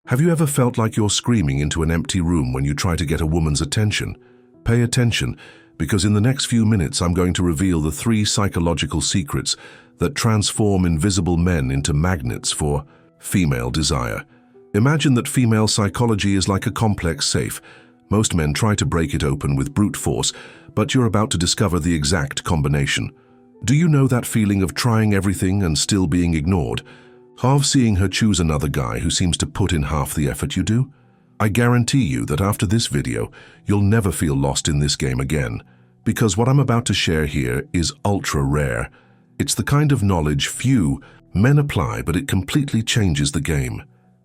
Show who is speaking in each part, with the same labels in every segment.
Speaker 1: Have you ever felt like you're screaming into an empty room when you try to get a woman's attention? Pay attention, because in the next few minutes I'm going to reveal the 3 psychological secrets that transform invisible men into magnets for female desire. Imagine that female psychology is like a complex safe. Most men try to break it open with brute force, but you're about to discover the exact combination. Do you know that feeling of trying everything and still being ignored? Of seeing her choose another guy who seems to put in half the effort you do? I guarantee you that after this video, you'll never feel lost in this game again, because what I'm about to share here is ultra rare. It's the kind of knowledge few men apply, but it completely changes the game.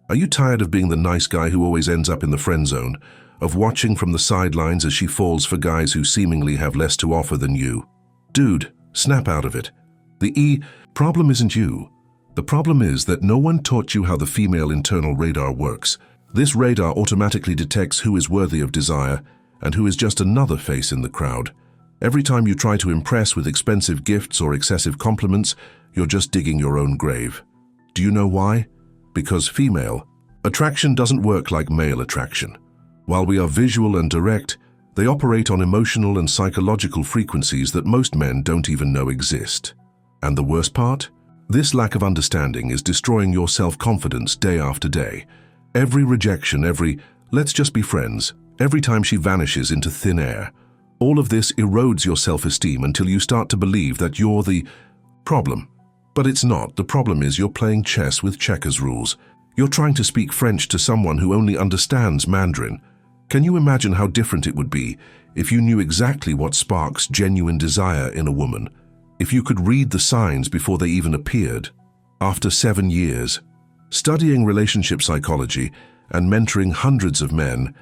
Speaker 1: Are you tired of being the nice guy who always ends up in the friend zone, of watching from the sidelines as she falls for guys who seemingly have less to offer than you? Dude, snap out of it. The problem isn't you. The problem is that no one taught you how the female internal radar works. This radar automatically detects who is worthy of desire and who is just another face in the crowd. Every time you try to impress with expensive gifts or excessive compliments, you're just digging your own grave. Do you know why? Because female attraction doesn't work like male attraction. While we are visual and direct, they operate on emotional and psychological frequencies that most men don't even know exist. And the worst part? This lack of understanding is destroying your self-confidence day after day. Every rejection, every "let's just be friends," every time she vanishes into thin air. All of this erodes your self-esteem until you start to believe that you're the problem. But it's not. The problem is you're playing chess with checkers rules. You're trying to speak French to someone who only understands Mandarin. Can you imagine how different it would be if you knew exactly what sparks genuine desire in a woman? If you could read the signs before they even appeared? After 7 years, studying relationship psychology and mentoring hundreds of men,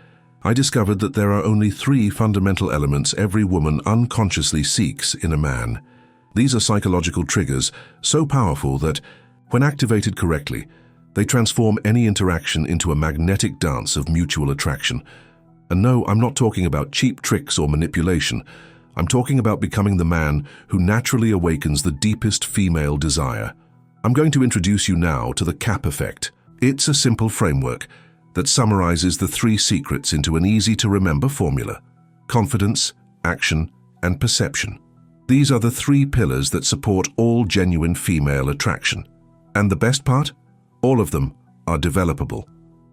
Speaker 1: I discovered that there are only 3 fundamental elements every woman unconsciously seeks in a man. These are psychological triggers so powerful that, when activated correctly, they transform any interaction into a magnetic dance of mutual attraction. And no, I'm not talking about cheap tricks or manipulation. I'm talking about becoming the man who naturally awakens the deepest female desire. I'm going to introduce you now to the CAP effect. It's a simple framework that summarizes the 3 secrets into an easy-to-remember formula: confidence, action, and perception. These are the 3 pillars that support all genuine female attraction. And the best part? All of them are developable.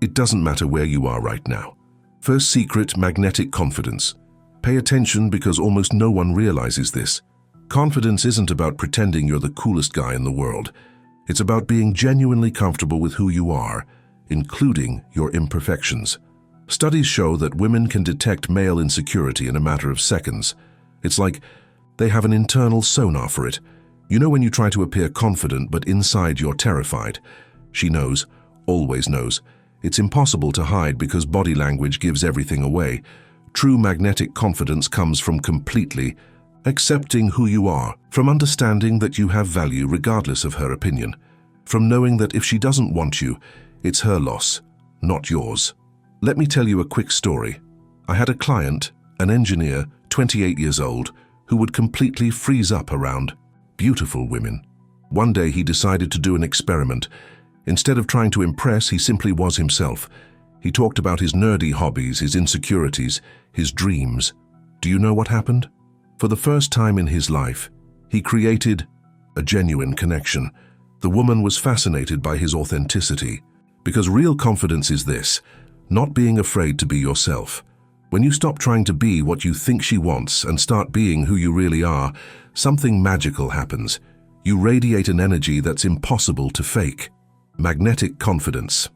Speaker 1: It doesn't matter where you are right now. First secret: magnetic confidence. Pay attention, because almost no one realizes this. Confidence isn't about pretending you're the coolest guy in the world. It's about being genuinely comfortable with who you are, including your imperfections. Studies show that women can detect male insecurity in a matter of seconds. It's like they have an internal sonar for it. You know when you try to appear confident but inside you're terrified? She knows, always knows. It's impossible to hide because body language gives everything away. True magnetic confidence comes from completely accepting who you are, from understanding that you have value regardless of her opinion, from knowing that if she doesn't want you, it's her loss, not yours. Let me tell you a quick story. I had a client, an engineer, 28 years old, who would completely freeze up around beautiful women. One day he decided to do an experiment. Instead of trying to impress, he simply was himself. He talked about his nerdy hobbies, his insecurities, his dreams. Do you know what happened? For the first time in his life, he created a genuine connection. The woman was fascinated by his authenticity, because real confidence is this: not being afraid to be yourself. When you stop trying to be what you think she wants and start being who you really are, something magical happens. You radiate an energy that's impossible to fake. Magnetic confidence.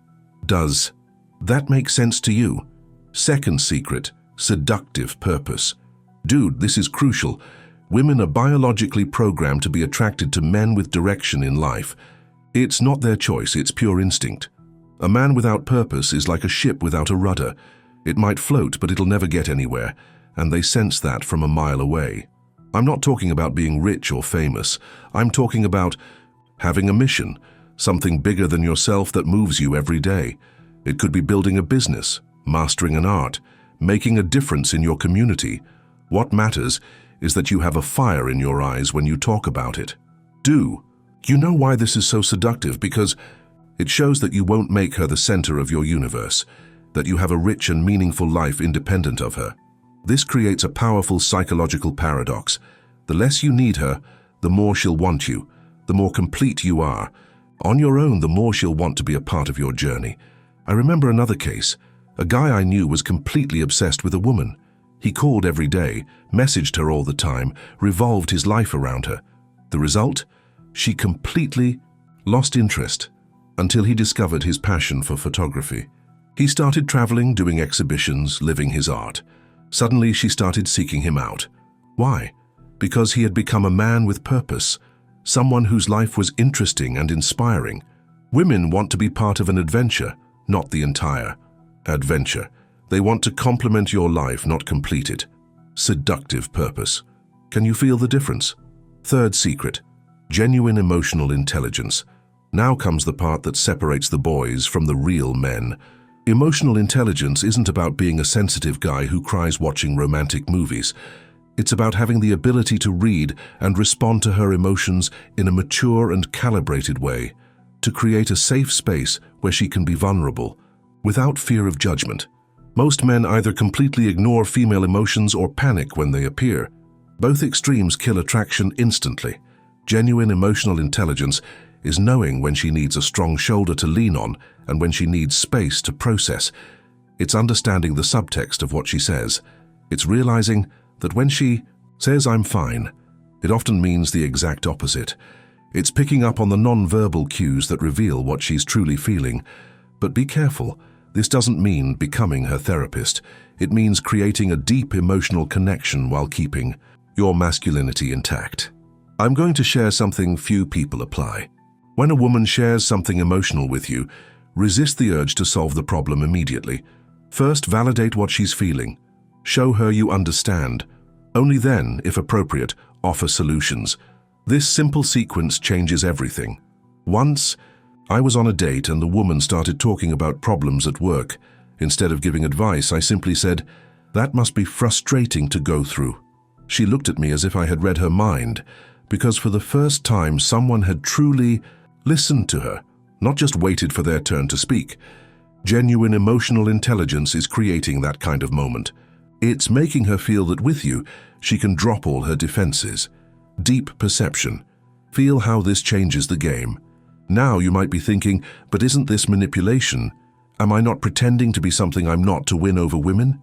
Speaker 1: Does that make sense to you? Second secret: seductive purpose. Dude, this is crucial. Women are biologically programmed to be attracted to men with direction in life. It's not their choice, it's pure instinct. A man without purpose is like a ship without a rudder. It might float, but it'll never get anywhere, and they sense that from a mile away. I'm not talking about being rich or famous. I'm talking about having a mission, something bigger than yourself that moves you every day. It could be building a business, mastering an art, making a difference in your community. What matters is that you have a fire in your eyes when you talk about it. Do you know why this is so seductive? Because It shows that you won't make her the center of your universe, that you have a rich and meaningful life independent of her. This creates a powerful psychological paradox. The less you need her, the more she'll want you, the more complete you are. On your own, the more she'll want to be a part of your journey. I remember another case. A guy I knew was completely obsessed with a woman. He called every day, messaged her all the time, revolved his life around her. The result? She completely lost interest until he discovered his passion for photography. He started traveling, doing exhibitions, living his art. Suddenly, she started seeking him out. Why? Because he had become a man with purpose, someone whose life was interesting and inspiring. Women want to be part of an adventure, not the entire adventure. They want to complement your life, not complete it. Seductive purpose. Can you feel the difference? Third secret, genuine emotional intelligence. Now comes the part that separates the boys from the real men. Emotional intelligence isn't about being a sensitive guy who cries watching romantic movies. It's about having the ability to read and respond to her emotions in a mature and calibrated way, to create a safe space where she can be vulnerable, without fear of judgment. Most men either completely ignore female emotions or panic when they appear. Both extremes kill attraction instantly. Genuine emotional intelligence is knowing when she needs a strong shoulder to lean on and when she needs space to process. It's understanding the subtext of what she says. It's realizing that when she says "I'm fine," it often means the exact opposite. It's picking up on the non-verbal cues that reveal what she's truly feeling. But be careful. This doesn't mean becoming her therapist. It means creating a deep emotional connection while keeping your masculinity intact. I'm going to share something few people apply. When a woman shares something emotional with you, resist the urge to solve the problem immediately. First, validate what she's feeling. Show her you understand. Only then, if appropriate, offer solutions. This simple sequence changes everything. Once, I was on a date and the woman started talking about problems at work. Instead of giving advice, I simply said, "That must be frustrating to go through." She looked at me as if I had read her mind, because for the first time someone had truly listened to her, not just waited for their turn to speak. Genuine emotional intelligence is creating that kind of moment. It's making her feel that with you, she can drop all her defenses. Deep perception. Feel how this changes the game. Now you might be thinking, but isn't this manipulation? Am I not pretending to be something I'm not to win over women?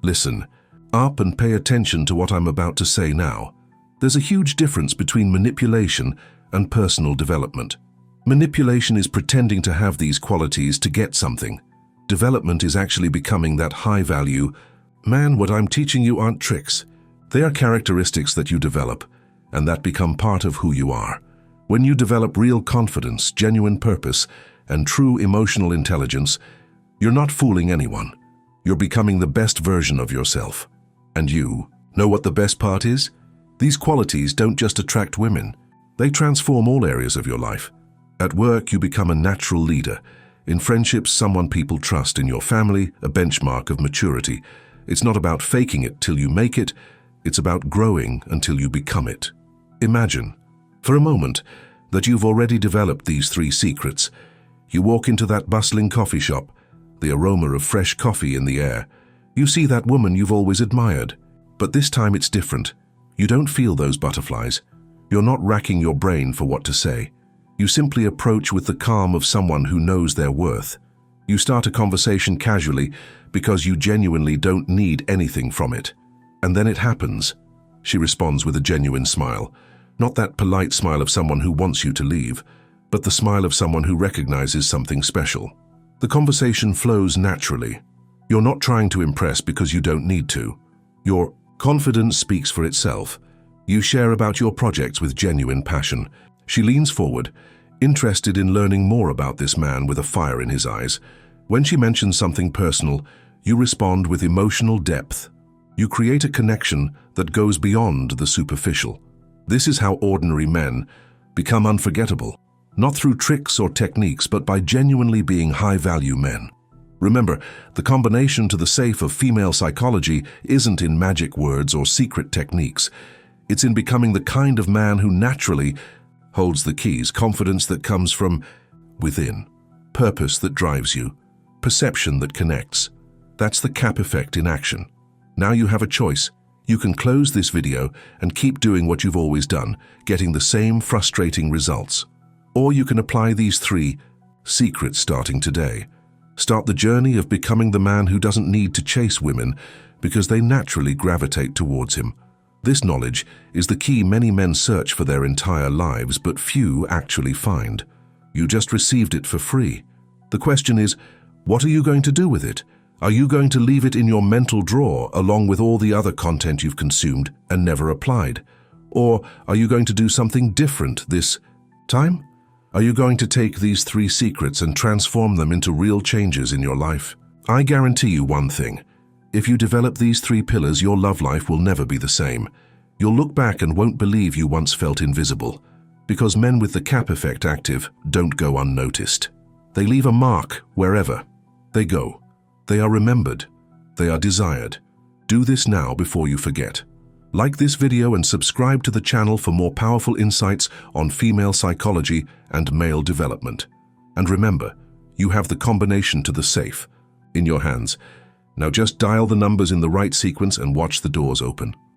Speaker 1: Listen up and pay attention to what I'm about to say now. There's a huge difference between manipulation and personal development. Manipulation is pretending to have these qualities to get something. Development is actually becoming that high-value, "Man, what I'm teaching you aren't tricks. They are characteristics that you develop, and that become part of who you are." When you develop real confidence, genuine purpose, and true emotional intelligence, you're not fooling anyone. You're becoming the best version of yourself. And you know what the best part is? These qualities don't just attract women. They transform all areas of your life. At work, you become a natural leader. In friendships, someone people trust. In your family, a benchmark of maturity. It's not about faking it till you make it. It's about growing until you become it. Imagine, for a moment, that you've already developed these 3 secrets. You walk into that bustling coffee shop, the aroma of fresh coffee in the air. You see that woman you've always admired. But this time it's different. You don't feel those butterflies. You're not racking your brain for what to say. You simply approach with the calm of someone who knows their worth. You start a conversation casually because you genuinely don't need anything from it. And then it happens. She responds with a genuine smile. Not that polite smile of someone who wants you to leave, but the smile of someone who recognizes something special. The conversation flows naturally. You're not trying to impress because you don't need to. Your confidence speaks for itself. You share about your projects with genuine passion. She leans forward, interested in learning more about this man with a fire in his eyes. When she mentions something personal, you respond with emotional depth. You create a connection that goes beyond the superficial. This is how ordinary men become unforgettable, not through tricks or techniques, but by genuinely being high-value men. Remember, the combination to the safe of female psychology isn't in magic words or secret techniques. It's in becoming the kind of man who naturally holds the keys, confidence that comes from within, purpose that drives you, perception that connects. That's the CAP effect in action. Now you have a choice. You can close this video and keep doing what you've always done, getting the same frustrating results. Or you can apply these 3 secrets starting today. Start the journey of becoming the man who doesn't need to chase women because they naturally gravitate towards him. This knowledge is the key many men search for their entire lives, but few actually find. You just received it for free. The question is, what are you going to do with it? Are you going to leave it in your mental drawer along with all the other content you've consumed and never applied? Or are you going to do something different this time? Are you going to take these 3 secrets and transform them into real changes in your life? I guarantee you one thing. If you develop these 3 pillars, your love life will never be the same. You'll look back and won't believe you once felt invisible. Because men with the CAP effect active don't go unnoticed. They leave a mark wherever they go. They are remembered. They are desired. Do this now before you forget. Like this video and subscribe to the channel for more powerful insights on female psychology and male development. And remember, you have the combination to the safe in your hands. Now just dial the numbers in the right sequence and watch the doors open.